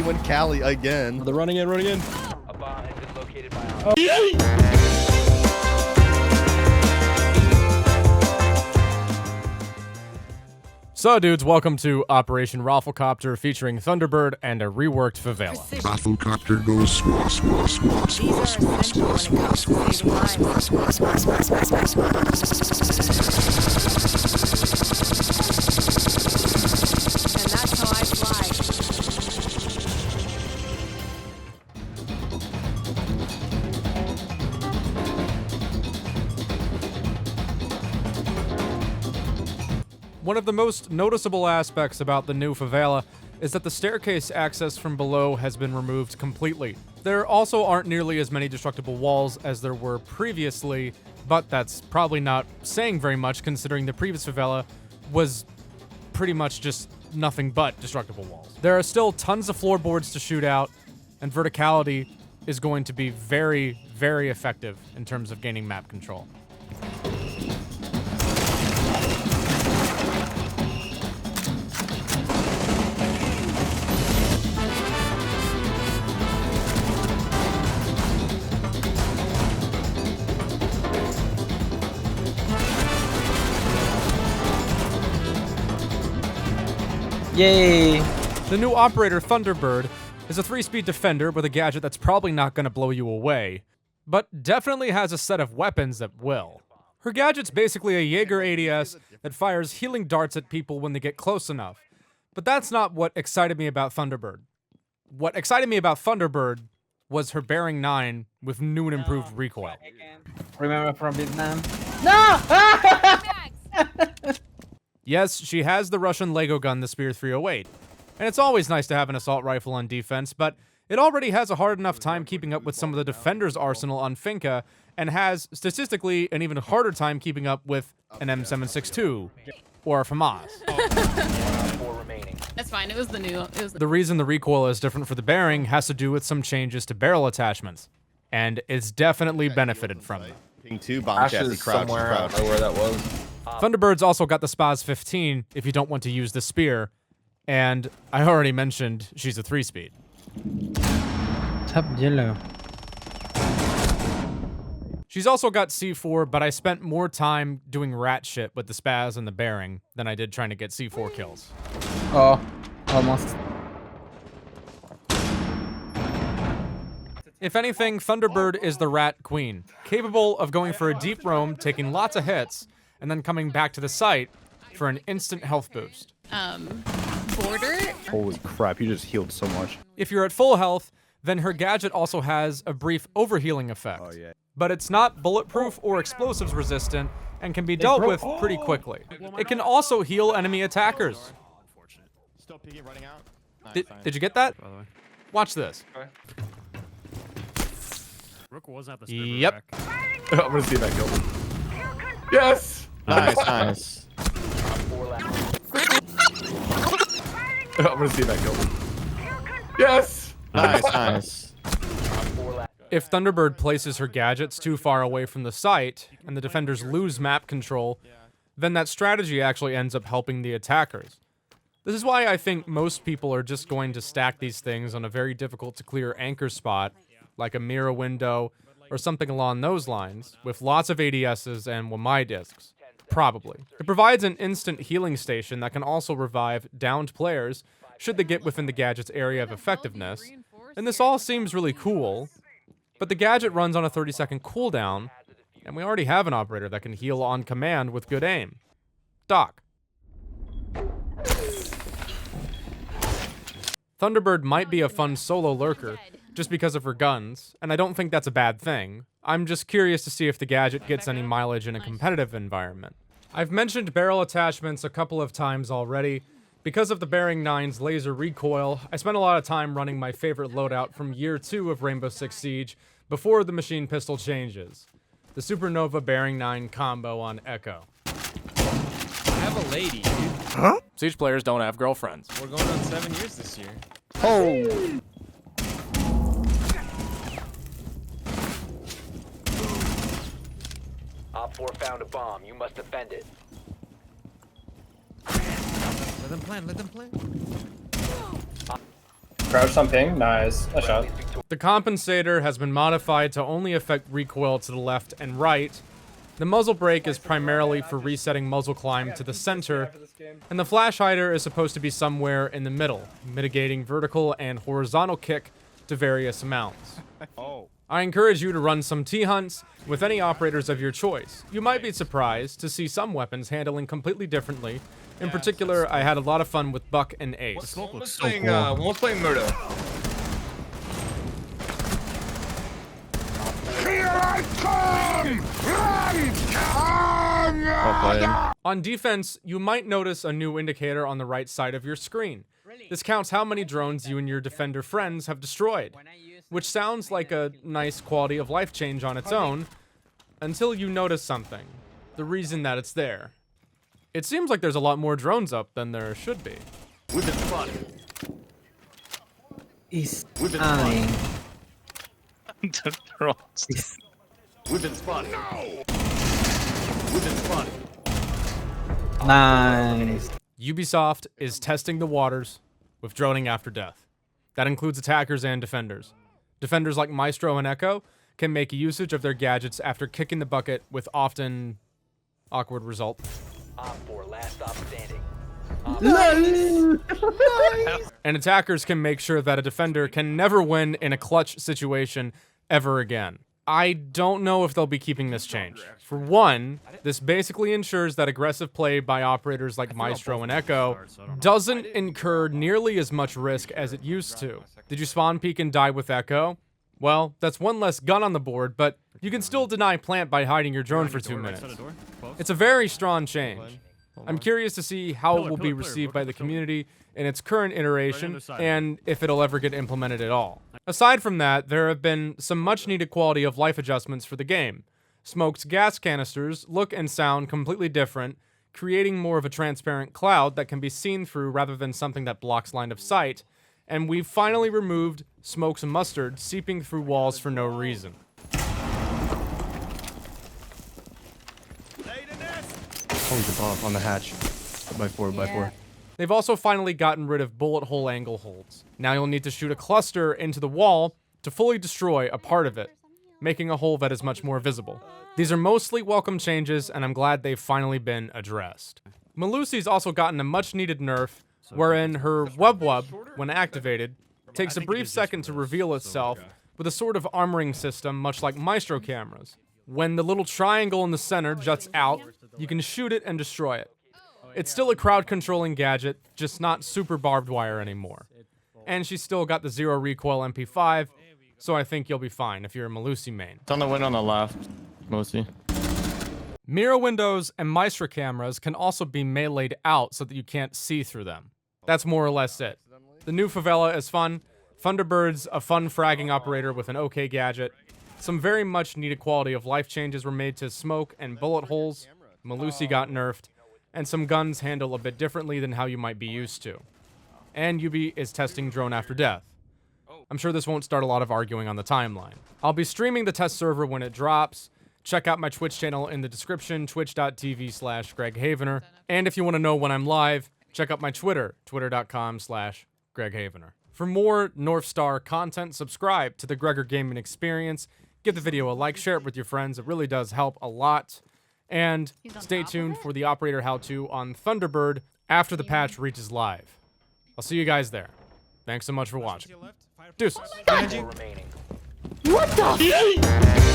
he went Cali again. They're running in, running in. A bomb has been located by So, dudes, welcome to Operation Roflcopter, featuring Thunderbird and a reworked favela. Roflcopter goes swah swah swah swah swah swah swah swah swah swah swah swah swah And that's how I fly. One of the most noticeable aspects about the new favela is that the staircase access from below has been removed completely. There also aren't nearly as many destructible walls as there were previously, but that's probably not saying very much considering the previous favela was pretty much just nothing but destructible walls. There are still tons of floorboards to shoot out, and verticality is going to be very, very effective in terms of gaining map control. Yay! The new operator, Thunderbird, is a 3-speed defender with a gadget that's probably not going to blow you away, but definitely has a set of weapons that will. Her gadget's basically a Jaeger ADS that fires healing darts at people when they get close enough. But that's not what excited me about Thunderbird. What excited me about Thunderbird was her bearing 9 with new and improved recoil. Remember from Vietnam? No! Yes, she has the Russian Lego gun, the Spear 308. And it's always nice to have an assault rifle on defense, but it already has a hard enough time keeping up with some of the Defender's arsenal on Finka, and has, statistically, an even harder time keeping up with an M762, or a FAMAS. That's fine. It was the new. The reason the recoil is different for the bearing has to do with some changes to barrel attachments, and it's definitely benefited from them. Ping 2, bomb chassis, crouch, somewhere. I crouch. don't know where that was. Thunderbird's also got the SPAS 15 if you don't want to use the Spear, and I already mentioned she's a 3-speed. Top yellow. She's also got C4, but I spent more time doing rat shit with the SPAS and the bearing than I did trying to get C4 kills. Oh, almost. If anything, Thunderbird is the rat queen, capable of going for a deep roam, taking lots of hits, and then coming back to the site for an instant health boost. Border. Holy crap, you just healed so much. If you're at full health, then her gadget also has a brief overhealing effect. Oh, yeah. But it's not bulletproof or explosives resistant and can be dealt with pretty quickly. It can also heal enemy attackers. Still peeking, running out. Did you get that? Watch this. Yep. I'm gonna see that kill. Yes! Nice, nice. I'm gonna see that kill. Yes! Nice, nice. If Thunderbird places her gadgets too far away from the site, and the defenders lose map control, then that strategy actually ends up helping the attackers. This is why I think most people are just going to stack these things on a very difficult to clear anchor spot, like a mirror window, or something along those lines, with lots of ADSs and Wamai discs. Probably. It provides an instant healing station that can also revive downed players should they get within the gadget's area of effectiveness, and this all seems really cool, but the gadget runs on a 30-second cooldown, and we already have an operator that can heal on command with good aim. Doc. Thunderbird might be a fun solo lurker, just because of her guns, and I don't think that's a bad thing. I'm just curious to see if the gadget gets any mileage in a competitive environment. I've mentioned barrel attachments a couple of times already. Because of the Bearing 9's laser recoil, I spent a lot of time running my favorite loadout from Year 2 of Rainbow Six Siege before the machine pistol changes. The Supernova Bearing 9 combo on Echo. I have a lady, dude. Huh? Siege players don't have girlfriends. We're going on 7 years this year. Oh! Op 4 found a bomb. You must defend it. Let them plan, let them plan. Crouched on ping. Nice. Nice shot. The compensator has been modified to only affect recoil to the left and right. The muzzle brake is primarily for resetting muzzle climb to the center, and the flash hider is supposed to be somewhere in the middle, mitigating vertical and horizontal kick to various amounts. I encourage you to run some T-hunts with any operators of your choice. You might be surprised to see some weapons handling completely differently. In particular, I had a lot of fun with Buck and Ace. One was playing Murdo. On defense, you might notice a new indicator on the right side of your screen. This counts how many drones you and your defender friends have destroyed, which sounds like a nice quality of life change on its own, until you notice something. The reason that it's there. It seems like there's a lot more drones up than there should be. We've been spotted. Is We've been fine. We've been spotted. We've been spotted. Nice. Ubisoft is testing the waters with droning after death. That includes attackers and defenders. Defenders like Maestro and Echo can make usage of their gadgets after kicking the bucket with often awkward result. Op 4, last stop standing. And attackers can make sure that a defender can never win in a clutch situation ever again. I don't know if they'll be keeping this change. For one, this basically ensures that aggressive play by operators like Maestro and Echo doesn't incur nearly as much risk as it used to. Did you spawn peek and die with Echo? Well, that's one less gun on the board, but you can still deny plant by hiding your drone for 2 minutes. It's a very strong change. I'm curious to see how it will be received by the community in its current iteration, and if it'll ever get implemented at all. Aside from that, there have been some much-needed quality of life adjustments for the game. Smoked's gas canisters look and sound completely different, creating more of a transparent cloud that can be seen through rather than something that blocks line of sight, and we've finally removed Smoke's mustard seeping through walls for no reason. Holy above on the hatch. By 4x4. They've also finally gotten rid of bullet hole angle holds. Now you'll need to shoot a cluster into the wall to fully destroy a part of it, making a hole that is much more visible. These are mostly welcome changes, and I'm glad they've finally been addressed. Melusi's also gotten a much needed nerf, wherein her wub, when activated, takes a brief second to reveal itself with a sort of armoring system much like Maestro cameras. When the little triangle in the center juts out, you can shoot it and destroy it. It's still a crowd-controlling gadget, just not super barbed wire anymore. And she's still got the zero recoil MP5, so I think you'll be fine if you're a Melusi main. It's on the window on the left, mostly. Mirror windows and Maestro cameras can also be meleeed out so that you can't see through them. That's more or less it. The new favela is fun. Thunderbird's a fun fragging operator with an okay gadget. Some very much needed quality of life changes were made to smoke and bullet holes. Melusi got nerfed. And some guns handle a bit differently than how you might be used to. And Ubi is testing drone after death. I'm sure this won't start a lot of arguing on the timeline. I'll be streaming the test server when it drops. Check out my Twitch channel in the description, twitch.tv/GregHavener. And if you want to know when I'm live, check out my Twitter, twitter.com/GregHavener. For more North Star content, subscribe to the Gregor Gaming Experience. Give the video a like, share it with your friends. It really does help a lot. And stay tuned for the operator how-to on Thunderbird after the patch reaches live. I'll see you guys there. Thanks so much for watching. Deuces. Remaining. What the?